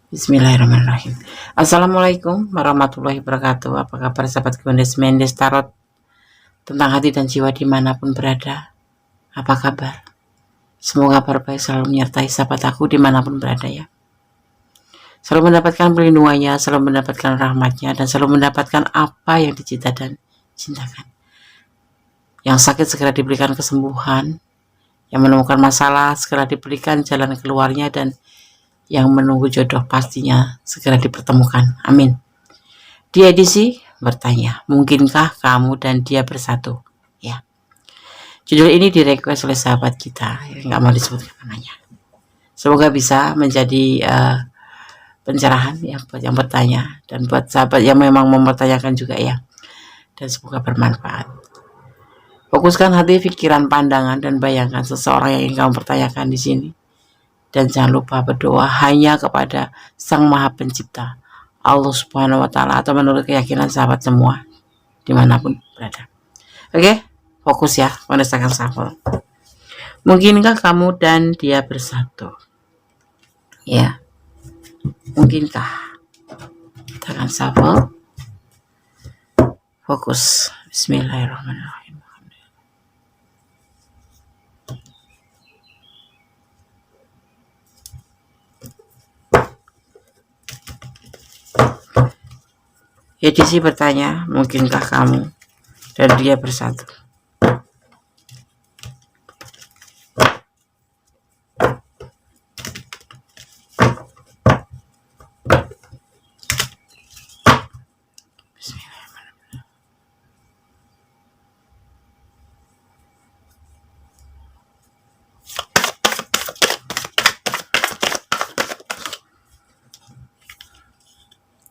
Bismillahirrahmanirrahim. Assalamualaikum warahmatullahi wabarakatuh. Apa kabar sahabat Mendes Tarot tentang hati dan jiwa dimanapun berada? Apa kabar? Semoga kabar baik selalu menyertai sahabat aku dimanapun berada ya. Selalu mendapatkan perlindungannya, selalu mendapatkan rahmatnya, dan selalu mendapatkan apa yang dicita dan cintakan. Yang sakit segera diberikan kesembuhan, yang menemukan masalah segera diberikan jalan keluarnya, dan yang menunggu jodoh pastinya segera dipertemukan. Amin. Di edisi bertanya, mungkinkah kamu dan dia bersatu? Ya. Judul ini direquest oleh sahabat kita yang nggak mau disebutkan namanya. Semoga bisa menjadi pencerahan ya buat yang bertanya dan buat sahabat yang memang mempertanyakan juga ya. Dan semoga bermanfaat. Fokuskan hati, pikiran, pandangan, dan bayangkan seseorang yang ingin kamu pertanyakan di sini. Dan jangan lupa berdoa hanya kepada Sang Maha Pencipta, Allah Subhanahu wa Ta'ala, atau menurut keyakinan sahabat semua dimanapun berada. Oke, fokus ya, menyelesaikan shuffle. Mungkinkah kamu dan dia bersatu? Ya, mungkinkah? Kita akan shuffle. Fokus. Bismillahirrahmanirrahim. Edisi bertanya, mungkinkah kamu dan dia bersatu?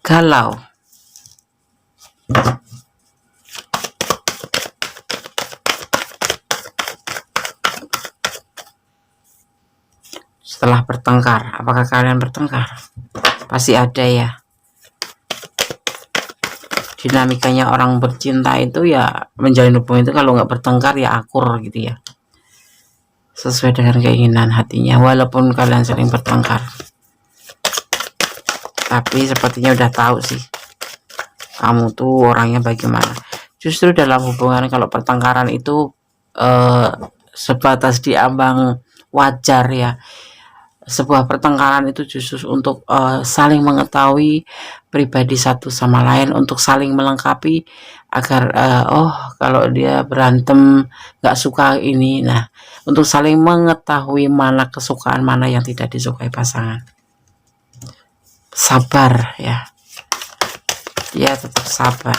Galau. Setelah bertengkar, apakah kalian bertengkar? Pasti ada ya. Dinamikanya orang bercinta itu ya, menjalin hubungan itu kalau nggak bertengkar ya akur gitu ya. Sesuai dengan keinginan hatinya, walaupun kalian sering bertengkar. Tapi sepertinya udah tahu sih, kamu tuh orangnya bagaimana. Justru dalam hubungan kalau pertengkaran itu sebatas diambang wajar ya. Sebuah pertengkaran itu justru untuk saling mengetahui pribadi satu sama lain, untuk saling melengkapi agar kalau dia berantem nggak suka ini, nah untuk saling mengetahui mana kesukaan, mana yang tidak disukai pasangan. Sabar ya, dia tetap sabar.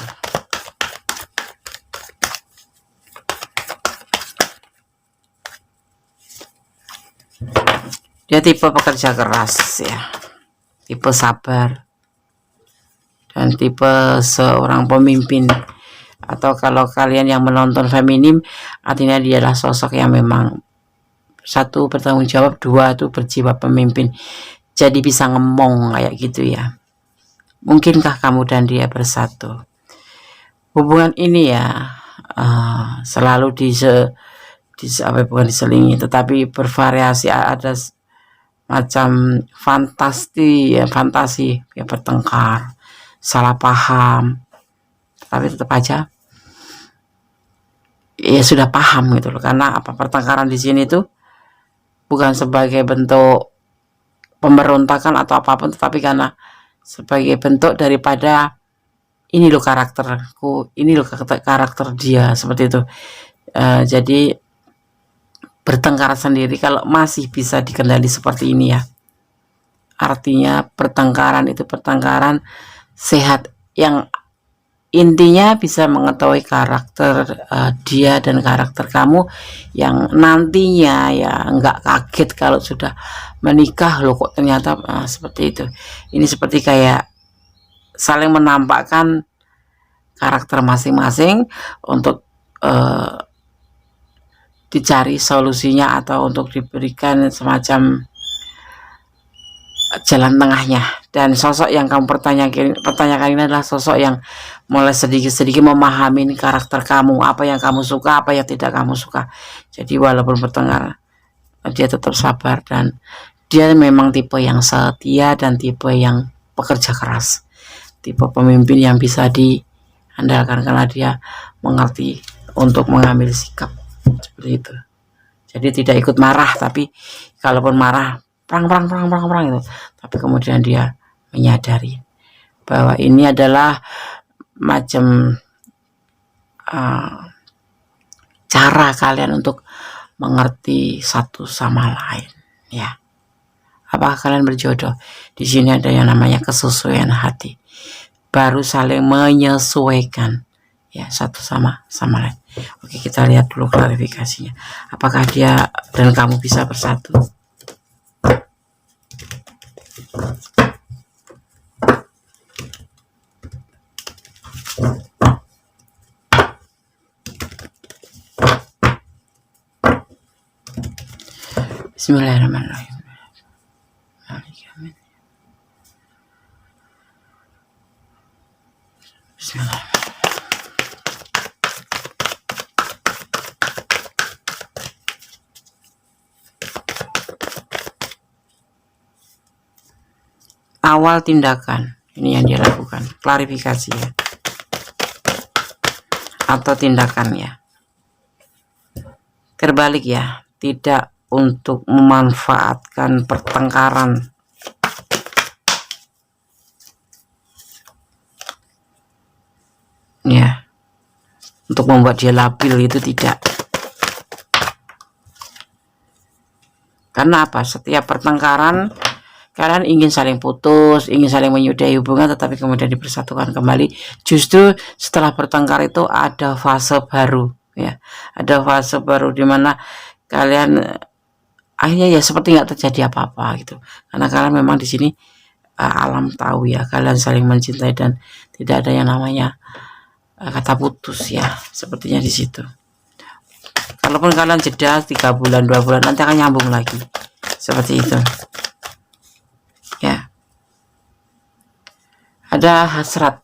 Dia tipe pekerja keras ya, tipe sabar, dan tipe seorang pemimpin. Atau kalau kalian yang menonton feminim, artinya dia adalah sosok yang memang satu bertanggung jawab, dua itu berjiwa pemimpin. Jadi bisa ngemong kayak gitu ya. Mungkinkah kamu dan dia bersatu? Hubungan ini ya selalu bukan diselingi, tetapi bervariasi, ada macam fantasi ya, bertengkar, salah paham, tapi tetap aja ya sudah paham gitu loh. Karena apa, pertengkaran di sini tuh bukan sebagai bentuk pemberontakan atau apapun, tetapi karena sebagai bentuk daripada ini loh karakterku, ini loh karakter dia, seperti itu. Jadi bertengkar sendiri kalau masih bisa dikendali seperti ini ya, artinya pertengkaran itu pertengkaran sehat, yang intinya bisa mengetahui karakter dia dan karakter kamu, yang nantinya ya nggak kaget kalau sudah menikah loh kok ternyata seperti itu. Ini seperti kayak saling menampakkan karakter masing-masing untuk dicari solusinya atau untuk diberikan semacam jalan tengahnya. Dan sosok yang kamu pertanyakan ini adalah sosok yang mulai sedikit-sedikit memahami karakter kamu, apa yang kamu suka, apa yang tidak kamu suka. Jadi walaupun bertengkar, dia tetap sabar dan dia memang tipe yang setia dan tipe yang pekerja keras, tipe pemimpin yang bisa diandalkan karena dia mengerti untuk mengambil sikap seperti itu. Jadi tidak ikut marah, tapi kalaupun marah perang itu, tapi kemudian dia menyadari bahwa ini adalah macam cara kalian untuk mengerti satu sama lain, ya. Apakah kalian berjodoh? Di sini ada yang namanya kesesuaian hati, baru saling menyesuaikan, ya, satu sama lain. Oke, kita lihat dulu klarifikasinya. Apakah dia dan kamu bisa bersatu? Bismillahirrahmanirrahim. Bismillah. Awal tindakan ini yang dia lakukan, klarifikasi ya, atau tindakannya terbalik ya, tidak untuk memanfaatkan pertengkaran ya, untuk membuat dia labil, itu tidak. Karena apa? Setiap pertengkaran kalian ingin saling putus, ingin saling menyudahi hubungan, tetapi kemudian dipersatukan kembali. Justru setelah bertengkar itu ada fase baru, ya, ada fase baru di mana kalian akhirnya ya seperti nggak terjadi apa-apa gitu. Karena kalian memang di sini alam tahu ya, kalian saling mencintai dan tidak ada yang namanya kata putus ya, sepertinya di situ. Kalaupun kalian jeda 3 bulan 2 bulan, nanti akan nyambung lagi seperti itu ya. Ada hasrat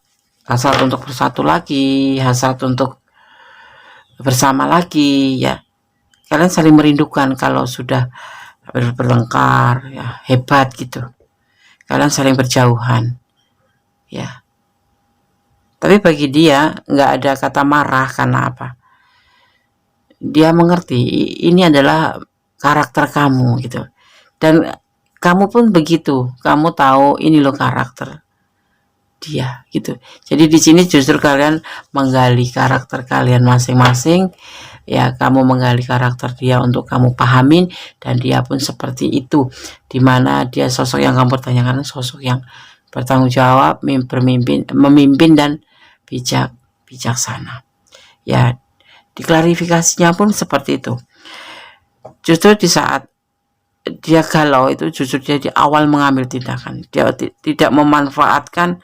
untuk bersatu lagi, hasrat untuk bersama lagi ya. Kalian saling merindukan kalau sudah berlengkar ya, hebat gitu. Kalian saling berjauhan ya. Tapi bagi dia nggak ada kata marah. Karena apa? Dia mengerti ini adalah karakter kamu gitu, dan kamu pun begitu, kamu tahu ini loh karakter dia gitu. Jadi di sini justru kalian menggali karakter kalian masing-masing ya, kamu menggali karakter dia untuk kamu pahamin, dan dia pun seperti itu, dimana dia sosok yang kamu pertanyakan, sosok yang bertanggung jawab, memimpin dan bijaksana ya. Diklarifikasinya pun seperti itu. Justru di saat dia galau itu, justru dia di awal mengambil tindakan. Dia tidak memanfaatkan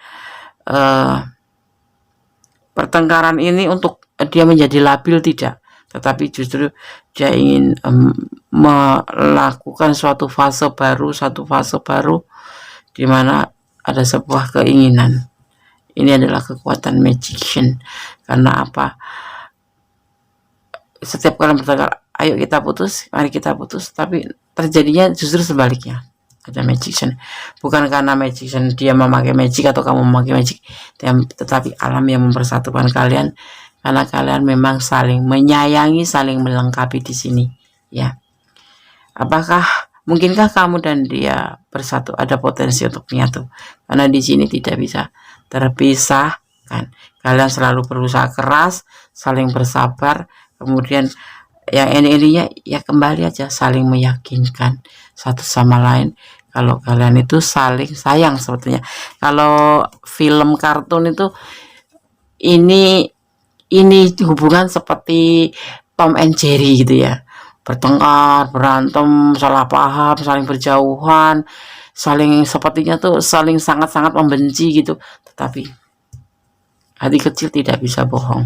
pertengkaran ini untuk dia menjadi labil, tidak. Tetapi justru dia ingin melakukan suatu fase baru, di mana ada sebuah keinginan. Ini adalah kekuatan magician. Karena apa? Setiap kali bertengkar, ayo kita putus, mari kita putus, tapi terjadinya justru sebaliknya. Ada magician, bukan karena magician dia memakai magic atau kamu memakai magic, tetapi alam yang mempersatukan kalian, karena kalian memang saling menyayangi, saling melengkapi di sini ya. Apakah mungkinkah kamu dan dia bersatu? Ada potensi untuk menyatu, karena di sini tidak bisa terpisahkan. Kalian selalu berusaha keras, saling bersabar. Kemudian yang ininya ya kembali aja saling meyakinkan satu sama lain kalau kalian itu saling sayang. Sebetulnya kalau film kartun itu ini hubungan seperti Tom and Jerry gitu ya, bertengkar, berantem, salah paham, saling berjauhan, saling sepertinya tuh saling sangat-sangat membenci gitu, tetapi hati kecil tidak bisa bohong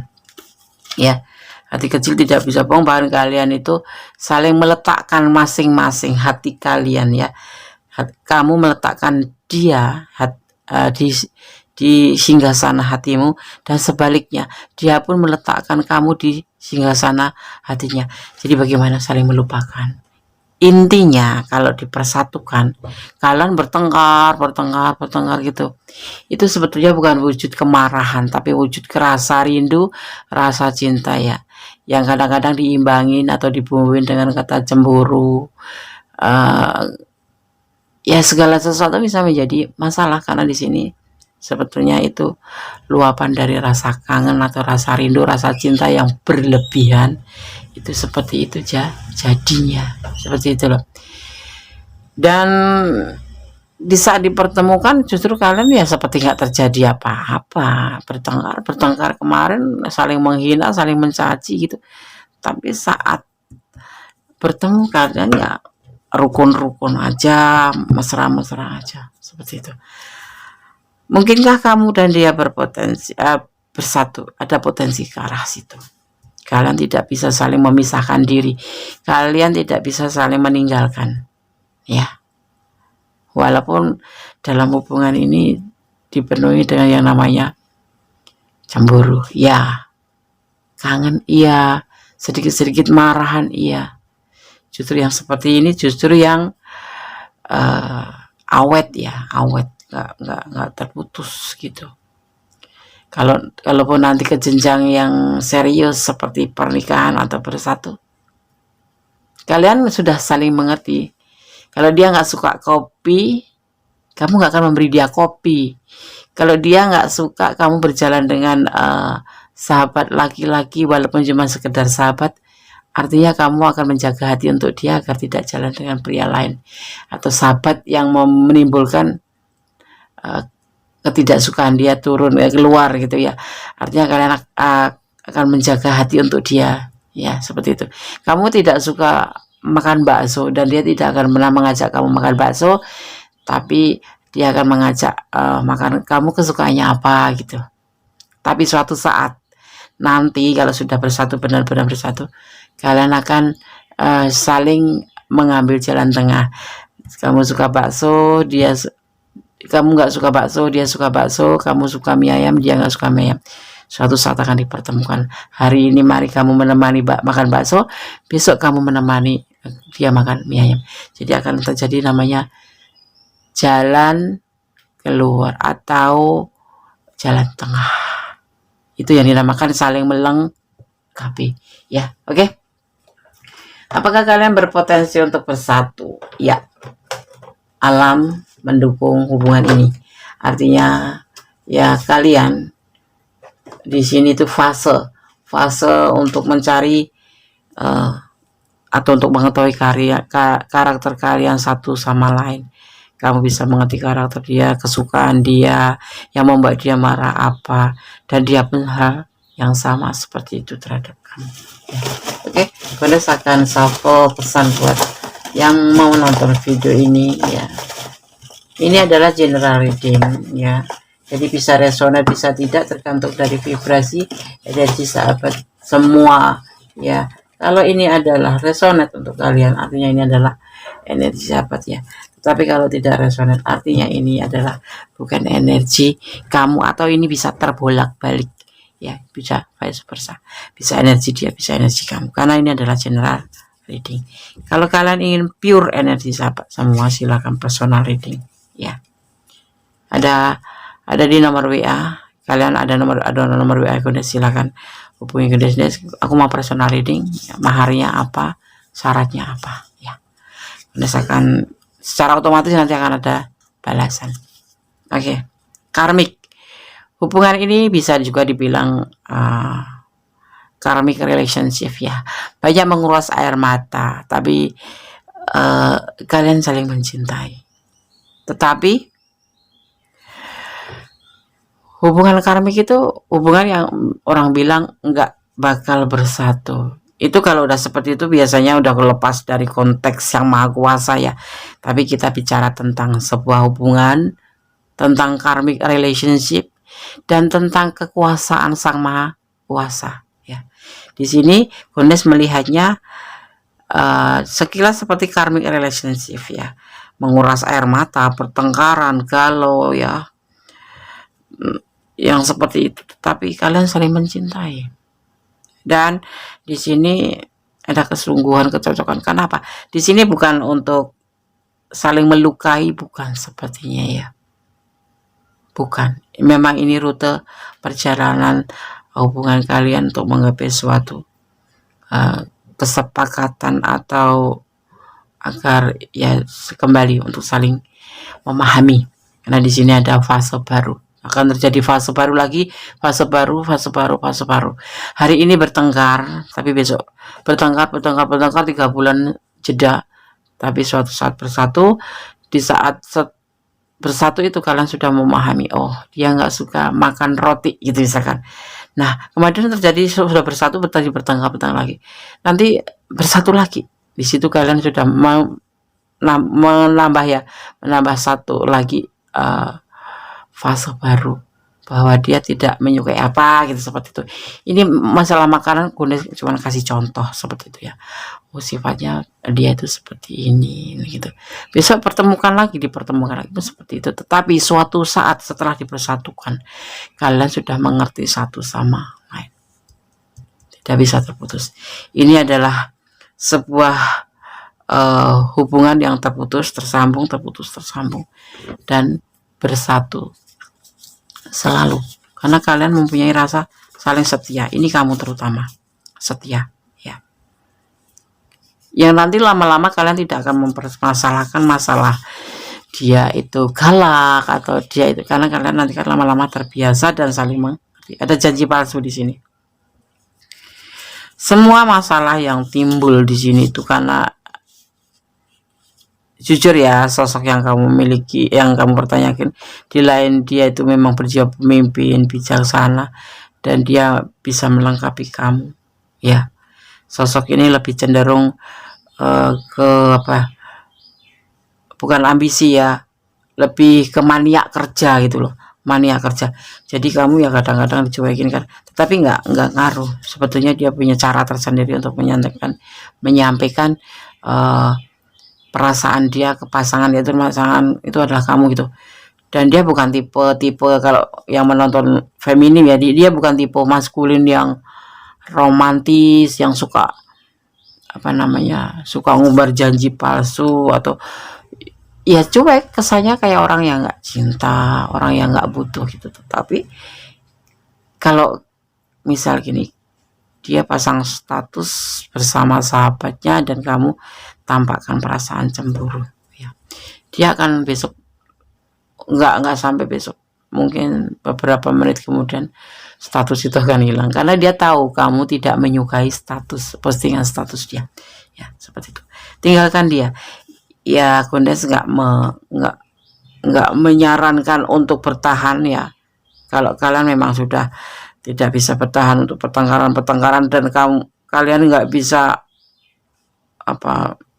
ya. Hati kecil tidak bisa bohong, bahkan kalian itu saling meletakkan masing-masing hati kalian ya. Kamu meletakkan dia di singgasana hatimu, dan sebaliknya dia pun meletakkan kamu di singgasana hatinya. Jadi bagaimana saling melupakan Intinya kalau dipersatukan, kalian bertengkar gitu, itu sebetulnya bukan wujud kemarahan, tapi wujud rasa rindu, rasa cinta ya, yang kadang-kadang diimbangin atau dibumbuin dengan kata cemburu. Ya segala sesuatu bisa menjadi masalah karena di sini sebetulnya itu luapan dari rasa kangen atau rasa rindu, rasa cinta yang berlebihan. Itu seperti itu jadinya, seperti itu loh. Dan di saat dipertemukan justru kalian ya seperti nggak terjadi apa-apa, bertengkar kemarin, saling menghina, saling mencaci gitu, tapi saat bertemu kalian ya rukun-rukun aja, mesra-mesra aja, seperti itu. Mungkinkah kamu dan dia berpotensi bersatu, ada potensi ke arah situ. Kalian tidak bisa saling memisahkan diri, kalian tidak bisa saling meninggalkan, ya. Walaupun dalam hubungan ini dipenuhi dengan yang namanya cemburu, ya, kangen, iya, sedikit-sedikit marahan, iya. Justru yang seperti ini justru yang awet ya, awet, nggak terputus gitu. Kalaupun nanti ke jenjang yang serius seperti pernikahan atau bersatu, kalian sudah saling mengerti. Kalau dia nggak suka kopi, kamu nggak akan memberi dia kopi. Kalau dia nggak suka kamu berjalan dengan sahabat laki-laki walaupun cuma sekedar sahabat, artinya kamu akan menjaga hati untuk dia agar tidak jalan dengan pria lain. Atau sahabat yang menimbulkan ketidaksukaan dia turun keluar gitu ya. Artinya kalian akan menjaga hati untuk dia, ya, seperti itu. Kamu tidak suka makan bakso dan dia tidak akan pernah mengajak kamu makan bakso, tapi dia akan mengajak makan kamu kesukaannya apa gitu. Tapi suatu saat nanti kalau sudah bersatu, benar-benar bersatu, kalian akan saling mengambil jalan tengah. Kamu suka bakso, kamu nggak suka bakso, dia suka bakso, kamu suka mie ayam, dia nggak suka mie ayam. Suatu saat akan dipertemukan. Hari ini mari kamu menemani makan bakso, besok kamu menemani dia makan mie ayam. Jadi akan terjadi namanya jalan keluar atau jalan tengah. Itu yang dinamakan saling melengkapi. Ya, oke. Apakah kalian berpotensi untuk bersatu? Ya. Alam mendukung hubungan ini. Artinya ya kalian di sini tuh fase untuk mencari atau untuk mengetahui karakter kalian satu sama lain. Kamu bisa mengerti karakter dia, kesukaan dia, yang membuat dia marah apa, dan dia pun hal yang sama seperti itu terhadap kamu. Ya. Oke, berdasarkan shuffle pesan buat yang mau nonton video ini ya. Ini adalah general reading ya. Jadi bisa resonate bisa tidak tergantung dari vibrasi energi sahabat semua ya. Kalau ini adalah resonate untuk kalian, artinya ini adalah energi sahabat ya. Tapi kalau tidak resonate, artinya ini adalah bukan energi kamu, atau ini bisa terbolak-balik ya, bisa vice versa. Bisa energi dia, bisa energi kamu. Karena ini adalah general reading. Kalau kalian ingin pure energi sahabat semua, silakan personal reading ya. Ada di nomor WA. Kalian ada nomor WA aku, silakan hubungi Gundes. Aku mau personal reading, maharnya apa, syaratnya apa ya. Gundes akan secara otomatis nanti akan ada balasan. Oke. Karmik. Hubungan ini bisa juga dibilang karmic relationship ya. Banyak menguras air mata, tapi kalian saling mencintai. Tetapi hubungan karmik itu hubungan yang orang bilang nggak bakal bersatu. Itu kalau udah seperti itu biasanya udah lepas dari konteks yang maha kuasa ya. Tapi kita bicara tentang sebuah hubungan, tentang karmic relationship, dan tentang kekuasaan sang maha kuasa ya. Di sini Gundes melihatnya sekilas seperti karmic relationship ya. Menguras air mata, pertengkaran, galau ya, yang seperti itu. Tapi kalian saling mencintai. Dan di sini ada kesungguhan, kecocokan. Kenapa? Di sini bukan untuk saling melukai, bukan sepertinya ya. Bukan. Memang ini rute perjalanan hubungan kalian untuk menggapai suatu kesepakatan atau agar ya kembali untuk saling memahami. Karena di sini ada fase baru. Akan terjadi fase baru lagi, fase baru. Hari ini bertengkar, tapi besok bertengkar 3 bulan jeda. Tapi suatu saat bersatu, di saat bersatu itu kalian sudah memahami, oh dia nggak suka makan roti gitu misalkan. Nah kemudian terjadi sudah bersatu, bertengkar lagi, nanti bersatu lagi. Di situ kalian sudah menambah satu lagi fase baru, bahwa dia tidak menyukai apa gitu, seperti itu. Ini masalah makanan Gundes cuma kasih contoh seperti itu ya. Oh sifatnya dia itu seperti ini gitu. Besok dipertemukan lagi seperti itu. Tetapi suatu saat setelah dipersatukan, kalian sudah mengerti satu sama lain, tidak bisa terputus. Ini adalah sebuah hubungan yang tersambung, dan bersatu selalu, karena kalian mempunyai rasa saling setia. Ini kamu terutama setia ya, yang nanti lama-lama kalian tidak akan mempermasalahkan masalah dia itu galak atau dia itu, karena kalian nanti kan lama-lama terbiasa dan saling mengerti. Ada janji palsu di sini. Semua masalah yang timbul di sini itu karena jujur ya, sosok yang kamu miliki, yang kamu pertanyakan, di lain dia itu memang berjiwa pemimpin, bijaksana, dan dia bisa melengkapi kamu ya. Sosok ini lebih cenderung ke bukan ambisi ya, lebih ke mania kerja gitu loh, mania kerja. Jadi kamu ya kadang-kadang dicuekin kan, tetapi nggak ngaruh. Sebetulnya dia punya cara tersendiri untuk menyampaikan perasaan dia ke pasangan, yaitu pasangan itu adalah kamu gitu. Dan dia bukan tipe kalau yang menonton feminim ya, dia bukan tipe maskulin yang romantis, yang suka suka ngumbar janji palsu, atau ya cuek, kesannya kayak orang yang nggak cinta, orang yang nggak butuh gitu. Tetapi kalau misal gini, dia pasang status bersama sahabatnya dan kamu tampakkan perasaan cemburu ya, dia akan besok nggak sampai besok, mungkin beberapa menit kemudian status itu akan hilang, karena dia tahu kamu tidak menyukai postingan status dia ya, seperti itu. Tinggalkan dia ya. Gundes nggak menyarankan untuk bertahan ya, kalau kalian memang sudah tidak bisa bertahan untuk pertengkaran dan kalian nggak bisa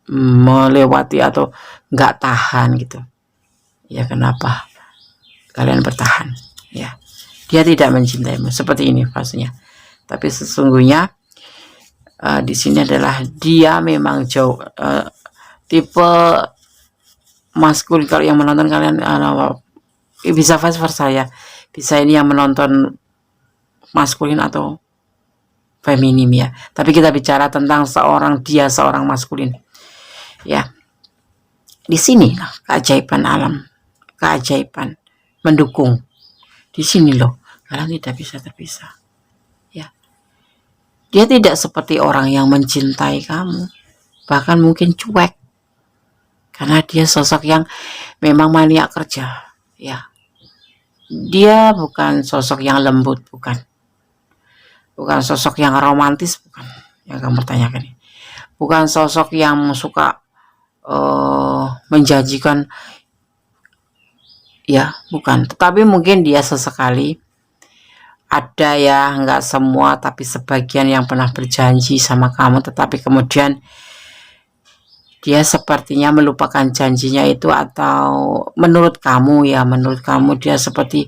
melewati atau nggak tahan gitu ya. Kenapa kalian bertahan ya? Dia tidak mencintaimu, seperti ini fasenya. Tapi sesungguhnya di sini adalah dia memang jauh tipe maskulin. Kalau yang menonton kalian bisa vice versa ya, bisa ini yang menonton maskulin atau feminim ya, tapi kita bicara tentang seorang maskulin ya. Di sini keajaiban alam, keajaiban mendukung. Di sini loh, kalian tidak bisa terpisah ya. Dia tidak seperti orang yang mencintai kamu, bahkan mungkin cuek, karena dia sosok yang memang mania kerja ya. Dia bukan sosok yang lembut, bukan sosok yang romantis, bukan yang kamu tanyakan. Bukan sosok yang suka menjanjikan ya, bukan. Tetapi mungkin dia sesekali ada ya, nggak semua, tapi sebagian yang pernah berjanji sama kamu, tetapi kemudian dia sepertinya melupakan janjinya itu, atau menurut kamu dia seperti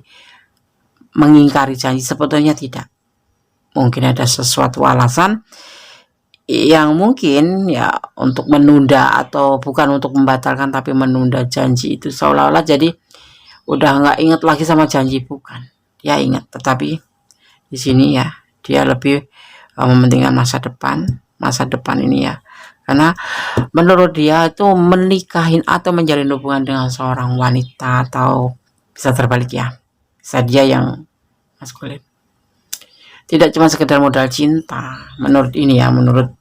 mengingkari janji. Sebetulnya tidak. Mungkin ada sesuatu alasan yang mungkin ya untuk menunda, atau bukan untuk membatalkan tapi menunda janji itu, seolah-olah jadi udah nggak ingat lagi sama janji. Bukan, dia ingat, tetapi di sini ya dia lebih mementingkan masa depan masa depan ini ya. Karena menurut dia itu menikahin atau menjalin hubungan dengan seorang wanita, atau bisa terbalik ya, bisa dia yang maskulin, tidak cuma sekedar modal cinta menurut ini ya, menurut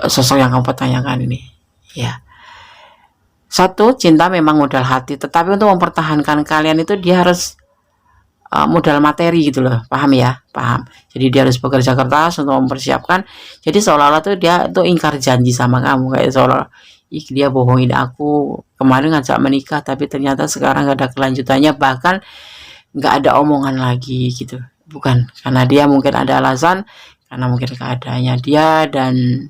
sosok yang kamu pertanyakan ini ya. Satu, cinta memang modal hati, tetapi untuk mempertahankan kalian itu dia harus modal materi gitu loh, paham ya, paham. Jadi dia harus bekerja keras untuk mempersiapkan. Jadi seolah-olah tuh dia tuh ingkar janji sama kamu, kayak seolah dia bohongin aku kemarin ngajak menikah, tapi ternyata sekarang gak ada kelanjutannya, bahkan gak ada omongan lagi gitu. Bukan karena dia mungkin ada alasan, karena mungkin keadaannya dia dan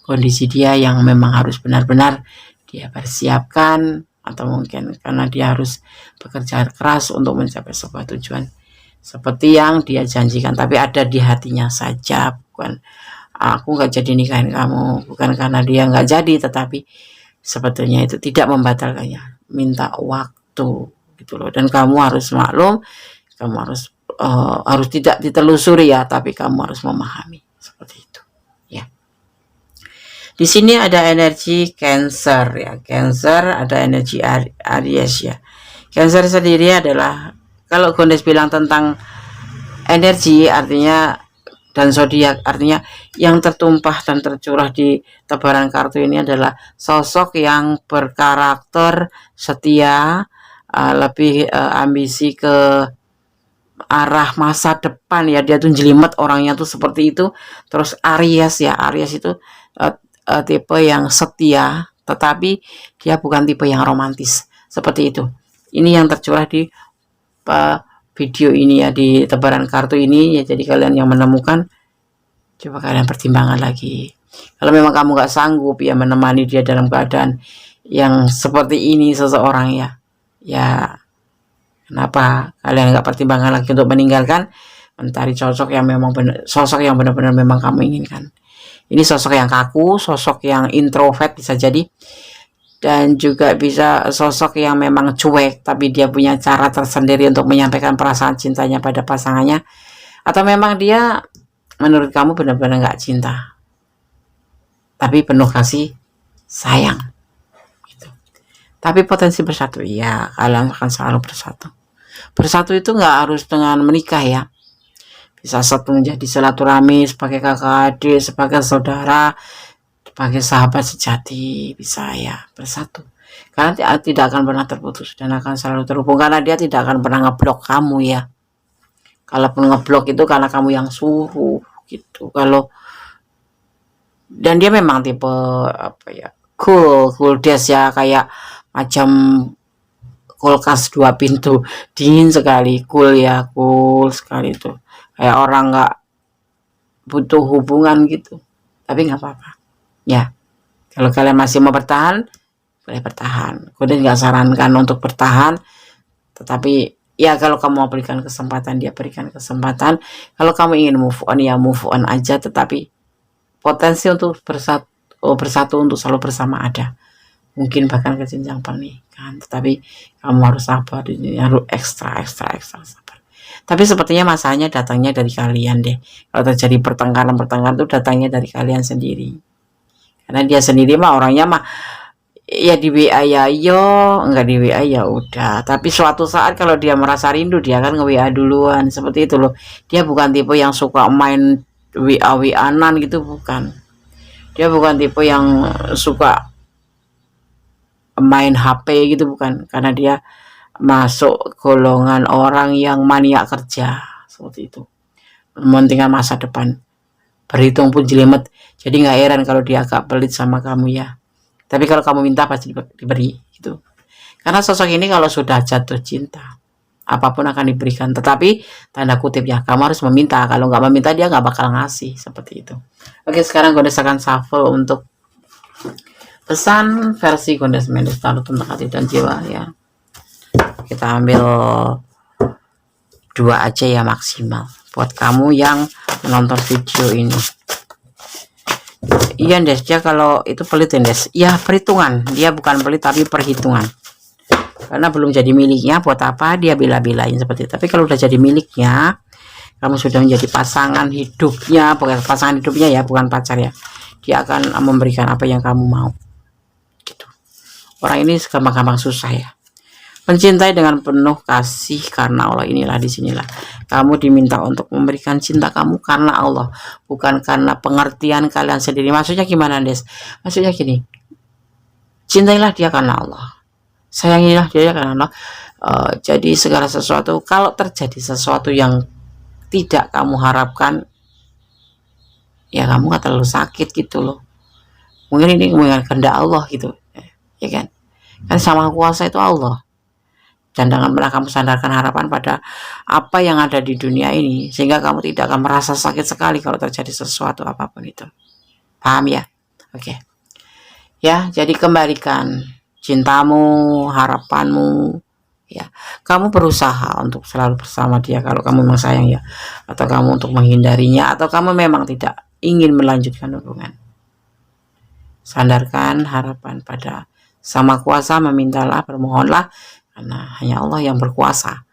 kondisi dia yang memang harus benar-benar dia persiapkan, atau mungkin karena dia harus bekerja keras untuk mencapai sebuah tujuan seperti yang dia janjikan, tapi ada di hatinya saja. Bukan aku nggak jadi nikahin kamu, bukan karena dia nggak jadi, tetapi sebetulnya itu tidak membatalkannya, minta waktu gitu loh. Dan kamu harus maklum, kamu harus tidak ditelusuri ya, tapi kamu harus memahami seperti itu ya. Di sini ada energi Cancer ya. Cancer ada energi Aries ya. Cancer sendiri adalah, kalau Gondes bilang tentang energi artinya dan zodiak, artinya yang tertumpah dan tercurah di tebaran kartu ini adalah sosok yang berkarakter setia, lebih ambisi ke arah masa depan ya. Dia tuh jelimet orangnya tuh seperti itu. Terus Aries ya, Aries itu tipe yang setia, tetapi dia bukan tipe yang romantis seperti itu. Ini yang tercurah di video ini ya, di tebaran kartu ini ya. Jadi kalian yang menemukan, coba kalian pertimbangkan lagi. Kalau memang kamu gak sanggup ya menemani dia dalam keadaan yang seperti ini seseorang ya, kenapa kalian gak pertimbangkan lagi untuk meninggalkan, mencari sosok yang memang sosok yang benar-benar memang kamu inginkan. Ini sosok yang kaku, sosok yang introvert bisa jadi, dan juga bisa sosok yang memang cuek, tapi dia punya cara tersendiri untuk menyampaikan perasaan cintanya pada pasangannya. Atau memang dia menurut kamu benar-benar gak cinta, tapi penuh kasih sayang gitu. Tapi potensi bersatu, ya kalian akan selalu bersatu. Bersatu itu gak harus dengan menikah ya, bisa satu menjadi silaturahmi sebagai kakak adik, sebagai saudara, sebagai sahabat sejati, bisa ya bersatu. Karena tidak akan pernah terputus dan akan selalu terhubung, karena dia tidak akan pernah ngeblok kamu ya. Kalaupun ngeblok itu karena kamu yang suruh gitu. Dan dia memang tipe apa ya, cool des ya, kayak macam kulkas 2 pintu, dingin sekali, cool sekali itu. Kayak orang nggak butuh hubungan gitu, tapi nggak apa-apa ya. Kalau kalian masih mau bertahan, boleh bertahan. Kemudian nggak sarankan untuk bertahan, tetapi ya kalau kamu mau berikan kesempatan, dia berikan kesempatan. Kalau kamu ingin move on ya move on aja, tetapi potensi untuk bersatu untuk selalu bersama ada, mungkin bahkan ke jenjang pernikahan. Tetapi kamu harus sabar, ini harus ekstra sabar. Tapi sepertinya masanya datangnya dari kalian deh. Kalau terjadi pertengkaran itu datangnya dari kalian sendiri. Karena dia sendiri mah orangnya mah ya di WA ya enggak di WA ya udah. Tapi suatu saat kalau dia merasa rindu, dia akan nge-WA duluan, seperti itu loh. Dia bukan tipe yang suka main WA-WA-an gitu, bukan. Dia bukan tipe yang suka main HP gitu, bukan. Karena dia masuk golongan orang yang maniak kerja seperti itu, mementingkan masa depan, berhitung pun jelimet. Jadi nggak heran kalau dia agak pelit sama kamu ya. Tapi kalau kamu minta pasti diberi gitu. Karena sosok ini kalau sudah jatuh cinta, apapun akan diberikan. Tetapi tanda kutip ya, kamu harus meminta. Kalau nggak meminta, dia nggak bakal ngasih, seperti itu. Oke, sekarang Gondes akan shuffle untuk pesan versi Gondes Mendes Tarot tentang hati dan jiwa ya. Kita ambil 2 aja ya maksimal buat kamu yang menonton video ini. Iya Des, dia kalau itu pelit Des ya, perhitungan. Dia bukan pelit tapi perhitungan, karena belum jadi miliknya, buat apa dia bela-belain seperti itu. Tapi kalau udah jadi miliknya, kamu sudah menjadi pasangan hidupnya, bukan pasangan hidupnya ya, bukan pacar ya. Dia akan memberikan apa yang kamu mau. Gitu. Orang ini gampang-gampang susah ya. Mencintai dengan penuh kasih karena Allah, inilah disinilah kamu diminta untuk memberikan cinta kamu karena Allah, bukan karena pengertian kalian sendiri. Maksudnya gimana, Des? Maksudnya gini, cintailah dia karena Allah, sayangilah dia karena Allah. Jadi segala sesuatu, kalau terjadi sesuatu yang tidak kamu harapkan, ya kamu gak terlalu sakit gitu loh. Mungkin ini kehendak Allah gitu, ya kan? Kan sama kuasa itu Allah. Dan jangan pernah kamu sandarkan harapan pada apa yang ada di dunia ini, sehingga kamu tidak akan merasa sakit sekali kalau terjadi sesuatu apapun itu. Paham ya? Oke. Ya, jadi kembalikan cintamu, harapanmu. Ya, kamu berusaha untuk selalu bersama dia kalau kamu memang sayang ya, atau kamu untuk menghindarinya, atau kamu memang tidak ingin melanjutkan hubungan. Sandarkan harapan pada Sama Kuasa, memintalah, bermohonlah, karena hanya Allah yang berkuasa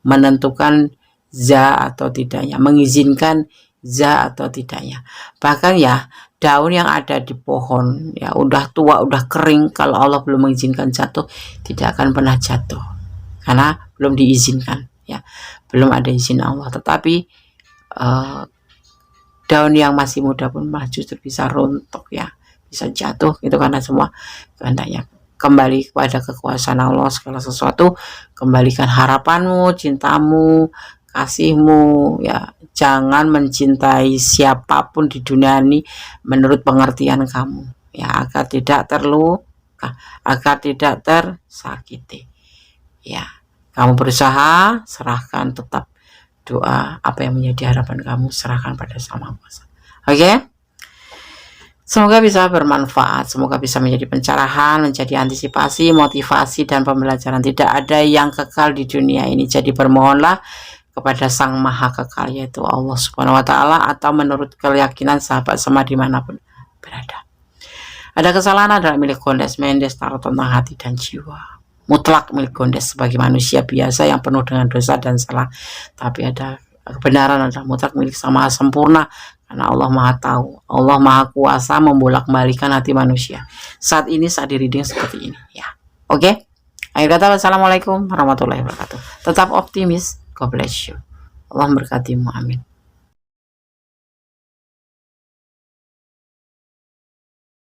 menentukan za atau tidaknya, mengizinkan za atau tidaknya. Bahkan ya, daun yang ada di pohon ya udah tua, udah kering, kalau Allah belum mengizinkan jatuh, tidak akan pernah jatuh karena belum diizinkan ya, belum ada izin Allah. Tetapi daun yang masih muda pun malah justru bisa runtuh ya, bisa jatuh gitu, karena semua kehendaknya. Kembali kepada kekuasaan Allah segala sesuatu, kembalikan harapanmu, cintamu, kasihmu ya. Jangan mencintai siapapun di dunia ini menurut pengertian kamu ya, agar tidak terluka, agar tidak tersakiti ya. Kamu berusaha, serahkan tetap doa, apa yang menjadi harapan kamu serahkan pada Sama Kuasa. Oke? Semoga bisa bermanfaat, semoga bisa menjadi pencerahan, menjadi antisipasi, motivasi, dan pembelajaran. Tidak ada yang kekal di dunia ini, jadi bermohonlah kepada Sang Maha Kekal, yaitu Allah Subhanahu wa Ta'ala, atau menurut keyakinan sahabat Semar dimanapun berada. Ada kesalahan adalah milik Gondes Mendes, taruh tentang hati dan jiwa. Mutlak milik Gondes sebagai manusia biasa yang penuh dengan dosa dan salah. Tapi ada kebenaran adalah mutlak milik Sang Maha Sempurna, karena Allah Maha Tahu, Allah Maha Kuasa membolak-balikan hati manusia. Saat ini, saat di reading seperti ini ya. Oke? Akhir kata, wassalamualaikum warahmatullahi wabarakatuh. Tetap optimis. God bless you. Allah memberkatimu. Amin.